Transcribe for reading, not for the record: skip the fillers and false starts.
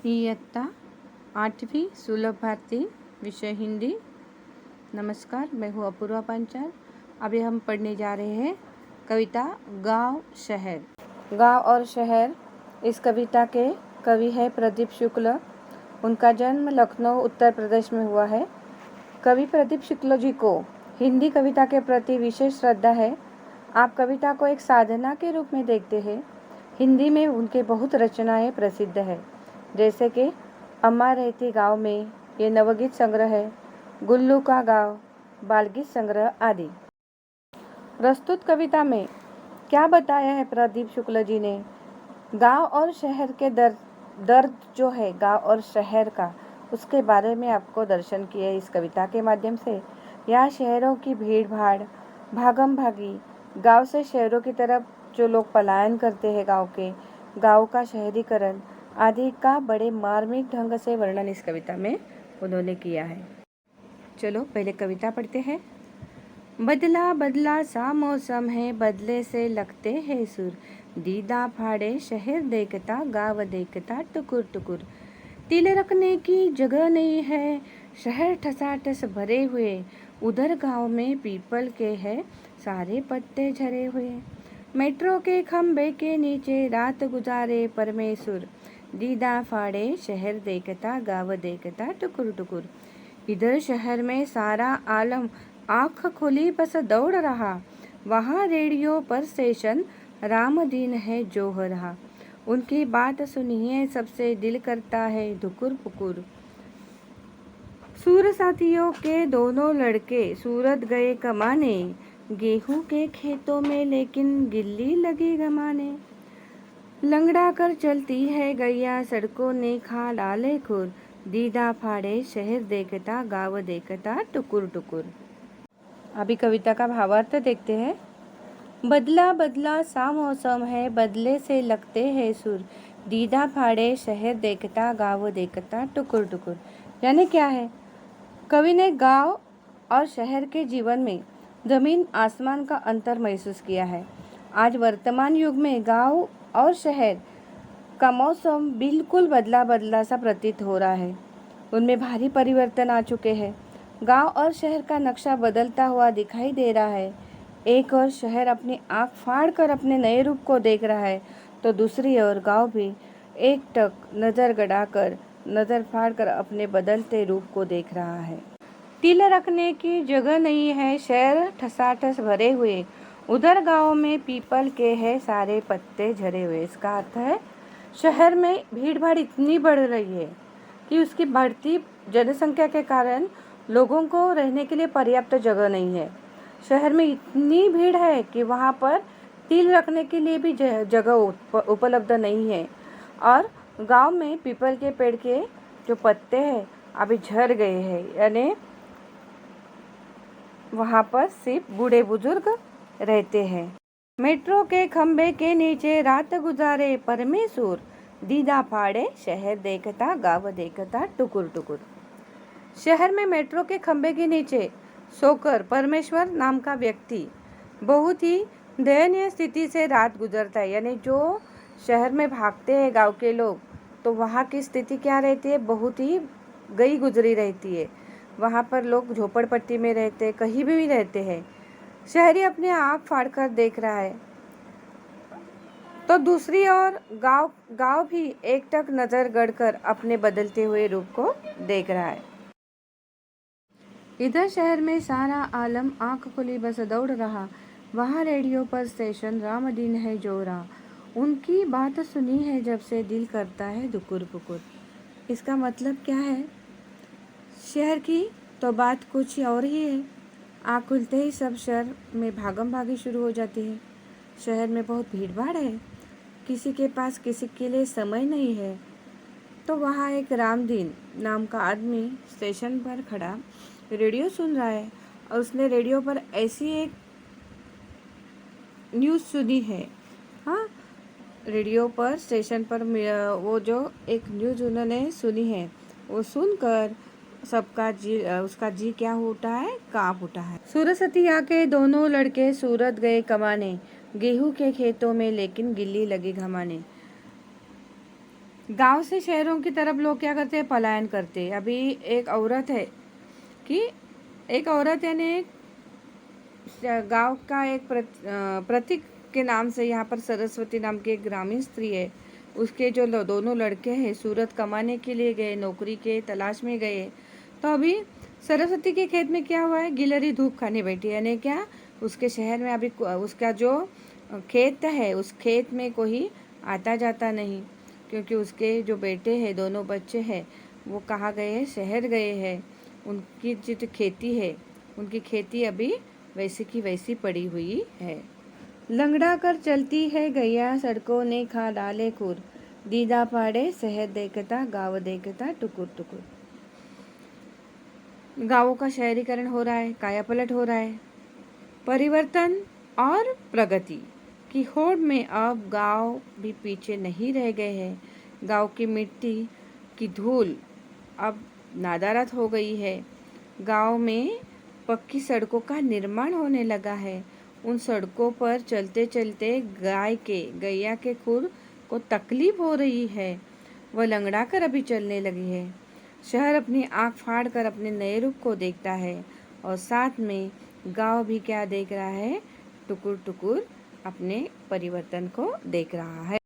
इयत्ता 8वीं सुलभ भारती, विषय हिंदी। नमस्कार, मैं हूँ अपूर्वा पांचाल। अभी हम पढ़ने जा रहे हैं कविता गांव शहर। गांव और शहर इस कविता के कवि है प्रदीप शुक्ल। उनका जन्म लखनऊ उत्तर प्रदेश में हुआ है। कवि प्रदीप शुक्ल जी को हिंदी कविता के प्रति विशेष श्रद्धा है। आप कविता को एक साधना के रूप में देखते हैं। हिंदी में उनके बहुत रचनाएं प्रसिद्ध है, जैसे कि अम्मा रहती गांव में, ये नवगीत संग्रह है, गुल्लू का गांव, बालगीत संग्रह आदि। प्रस्तुत कविता में क्या बताया है प्रदीप शुक्ल जी ने? गांव और शहर के दर्द जो है गांव और शहर का, उसके बारे में आपको दर्शन किए इस कविता के माध्यम से। यहाँ शहरों की भीड़ भाड़, भागम भागी, गांव से शहरों की तरफ जो लोग पलायन करते हैं गांव का शहरीकरण आदि का बड़े मार्मिक ढंग से वर्णन इस कविता में उन्होंने किया है। चलो पहले कविता पढ़ते हैं। बदला बदला सा मौसम है, बदले से लगते हैं सुर, दीदा फाड़े शहर देखता, गाँव देखता टुकुर टुकुर। तिल रखने की जगह नहीं है, शहर ठसाठस भरे हुए, उधर गांव में पीपल के है सारे पत्ते झरे हुए। मेट्रो के खंबे के नीचे रात गुजारे परमेश्वर, दीदा फाड़े शहर देखता, गाँव देखता टुकुर टुकुर। इधर शहर में सारा आलम आँख खुली बस दौड़ रहा, वहाँ रेडियो पर स्टेशन राम दीन है जो हो रहा। उनकी बात सुनिए सबसे दिल करता है धुकुर पुकुर। सूर साथियों के दोनों लड़के सूरत गए कमाने, गेहूं के खेतों में लेकिन गिल्ली लगी गमाने। लंगड़ा कर चलती है गैया, सड़कों ने खा डाले खुर, दीदा फाड़े शहर देखता, गाँव देखता टुकुर टुकुर। अभी कविता का भावार्थ देखते हैं। बदला बदला सा मौसम है, बदले से लगते हैं सुर, दीदा फाड़े शहर देखता, गाँव देखता टुकुर टुकुर। यानी क्या है? कवि ने गांव और शहर के जीवन में जमीन आसमान का अंतर महसूस किया है। आज वर्तमान युग में गांव और शहर का मौसम बिल्कुल बदला बदला सा प्रतीत हो रहा है। उनमें भारी परिवर्तन आ चुके हैं। गांव और शहर का नक्शा बदलता हुआ दिखाई दे रहा है। एक और शहर अपनी आंख फाड़ कर अपने नए रूप को देख रहा है, तो दूसरी ओर गांव भी एक टक नजर फाड़ कर अपने बदलते रूप को देख रहा है। तिल रखने की जगह नहीं है, शहर ठसाठस भरे हुए, उधर गांव में पीपल के है सारे पत्ते झरे हुए। इसका अर्थ है शहर में भीड़ भाड़ इतनी बढ़ रही है कि उसकी बढ़ती जनसंख्या के कारण लोगों को रहने के लिए पर्याप्त जगह नहीं है। शहर में इतनी भीड़ है कि वहाँ पर तिल रखने के लिए भी जगह उपलब्ध नहीं है। और गांव में पीपल के पेड़ के जो पत्ते हैं अभी झड़ गए हैं, यानी वहाँ पर सिर्फ बूढ़े बुजुर्ग रहते हैं। मेट्रो के खंबे के नीचे रात गुजारे परमेश्वर, दीदा फाड़े शहर देखता, गाँव देखता टुकुर टुकुर। शहर में मेट्रो के खंबे के नीचे सोकर परमेश्वर नाम का व्यक्ति बहुत ही दयनीय स्थिति से रात गुजरता है। यानी जो शहर में भागते हैं गांव के लोग, तो वहाँ की स्थिति क्या रहती है? बहुत ही गई गुजरी रहती है। वहाँ पर लोग झोपड़पट्टी में रहते हैं, कहीं भी रहते हैं। शहरी अपने आँख फाड़ कर देख रहा है, तो दूसरी ओर गांव भी एकटक नजर गड़कर अपने बदलते हुए रूप को देख रहा है। इधर शहर में सारा आलम आंख खुली बस दौड़ रहा, वहाँ रेडियो पर स्टेशन राम दीन है जो रहा। उनकी बात सुनी है जब से दिल करता है धुकुर पुकुर। इसका मतलब क्या है? शहर की तो बात कुछ और ही है। आँख खुलते ही सब शहर में भागम भागी शुरू हो जाती है। शहर में बहुत भीड़ भाड़ है, किसी के पास किसी के लिए समय नहीं है। तो वहाँ एक रामदीन नाम का आदमी स्टेशन पर खड़ा रेडियो सुन रहा है, और उसने रेडियो पर ऐसी एक न्यूज़ सुनी है। हाँ, रेडियो पर स्टेशन पर वो जो एक न्यूज़ उन्होंने सुनी है, वो सुनकर सबका उसका जी क्या उठा है? कांप उठा है। सूरसतिया के दोनों लड़के सूरत गए कमाने, गेहूं के खेतों में लेकिन गिल्ली लगी घमाने। गांव से शहरों की तरफ लोग क्या करते हैं, पलायन करते हैं। अभी एक औरत है कि एक औरत यानी एक गांव का एक प्रतीक के नाम से यहाँ पर सरस्वती नाम की एक ग्रामीण स्त्री है। उसके जो दोनों लड़के हैं सूरत कमाने के लिए गए, नौकरी के तलाश में गए। तो अभी सरस्वती के खेत में क्या हुआ है, गिलहरी धूप खाने बैठी है। यानी क्या, उसके शहर में अभी उसका जो खेत है उस खेत में कोई आता जाता नहीं, क्योंकि उसके जो बेटे हैं, दोनों बच्चे हैं, वो कहाँ गए हैं, शहर गए हैं। उनकी जो खेती है, उनकी खेती अभी वैसी की वैसी पड़ी हुई है। लंगड़ा कर चलती है गैया, सड़कों ने खा डाले खुर, दीदा पाड़े शहर देखता, गाँव देखता टुकुर टुकुर। गाँवों का शहरीकरण हो रहा है, कायापलट हो रहा है। परिवर्तन और प्रगति की होड़ में अब गांव भी पीछे नहीं रह गए हैं। गांव की मिट्टी की धूल अब नदारद हो गई है। गांव में पक्की सड़कों का निर्माण होने लगा है। उन सड़कों पर चलते चलते गैया के खुर को तकलीफ हो रही है। वह लंगड़ा कर अभी चलने लगी है। शहर अपनी आंख फाड़ कर अपने नए रूप को देखता है, और साथ में गांव भी क्या देख रहा है, टुकुर टुकुर अपने परिवर्तन को देख रहा है।